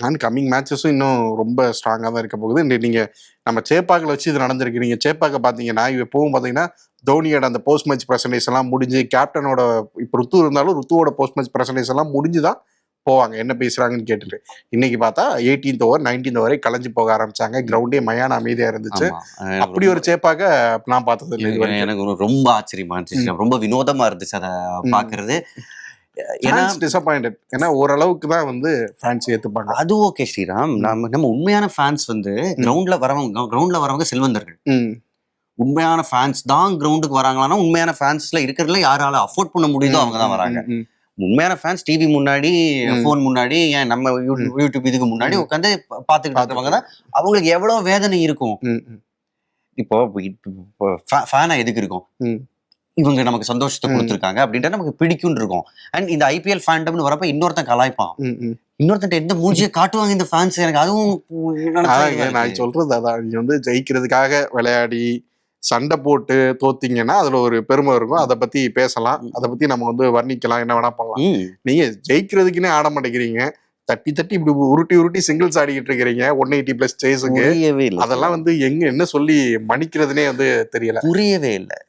And coming மேட்சஸும் இன்னும் ரொம்ப ஸ்ட்ராங்காக தான் இருக்க போகுது. நீங்க நம்ம சேப்பாக்கில் வச்சு இது நடந்திருக்கு. நீங்க சேப்பாக்க பார்த்தீங்கன்னா எப்பவும் பார்த்தீங்கன்னா தோனியோட அந்த போஸ்ட் மேட்ச் பிரசன்டேஷன் எல்லாம் முடிஞ்சு கேப்டனோட இப்போ ருத்து இருந்தாலும் ருத்துவோட போஸ்ட் மேட்ச் பிரசன்டேஷன் எல்லாம் முடிஞ்சுதான் போவாங்க என்ன பேசுறாங்கன்னு கேட்டுட்டு. இன்னைக்கு பார்த்தா 18th ஓவர் 19th ஓவரை கலைஞ்சு போக ஆரம்பிச்சாங்க. கிரவுண்டே மயான அமைதியா இருந்துச்சு. அப்படி ஒரு சேப்பாக நான் பார்த்தது இல்லை. எனக்கு ரொம்ப ஆச்சரியமா இருந்துச்சு, ரொம்ப வினோதமா இருந்துச்சு அதை பாக்குறது. டிசப்பாயிண்டட். ஏன்னா ஓரளவுக்கு தான் வந்து ஃபேன்ஸ் ஏத்துப்பாங்க. அது ஓகே ஸ்ரீராம். நம்ம உண்மையான ஃபேன்ஸ் வந்து கிரவுண்ட்ல வரவங்க செல்வந்தர்கள். உண்மையான ஃபேன்ஸ் தான் கிரவுண்டுக்கு வராங்களான்னா உண்மையான ஃபேன்ஸ்ல இருக்கிறதுல யாரால அஃபோர்ட் பண்ண முடியுதோ அவங்க தான் வராங்க. உண்மையான ஃபேன்ஸ் டிவி முன்னாடி போன் முன்னாடி ஏன் நம்ம யூடியூப் இதுக்கு முன்னாடி உட்காந்து பாத்துக்கிட்டு இருக்கிறவங்க தான். அவங்களுக்கு எவ்வளவு வேதனை இருக்கும். இப்போ ஃபேனா எதுக்கு இருக்கும், இவங்க நமக்கு சந்தோஷத்தை கொடுத்துருக்காங்க அப்படின்ட்டு நமக்கு பிடிக்கும்னு இருக்கும். அண்ட் இந்த ஐபிஎல் ஃபேண்டம்னு வரப்ப இன்னொருத்தன் கலாய்ப்பான், இன்னொருத்தன் எந்த மூஞ்சியை காட்டுவாங்க இந்த ஃபேன்ஸ். எனக்கு அதுவும் நான் சொல்றது அதான். நீங்க வந்து ஜெயிக்கிறதுக்காக விளையாடி சண்டை போட்டு தோத்தீங்கன்னா அதுல ஒரு பெருமை இருக்கும். அதை பத்தி பேசலாம், அதை பத்தி நம்ம வந்து வர்ணிக்கலாம், என்ன வேணா பண்ணலாம். நீங்க ஜெயிக்கிறதுக்குன்னே ஆட மாட்டேங்கிறீங்க, தட்டி இப்படி உருட்டி சிங்கிள்ஸ் ஆடிக்கிட்டு இருக்கிறீங்க 180+ சேஸுக்கு. அதெல்லாம் வந்து என்ன சொல்லி மன்னிக்கிறதுனே வந்து தெரியல, புரியவே இல்லை.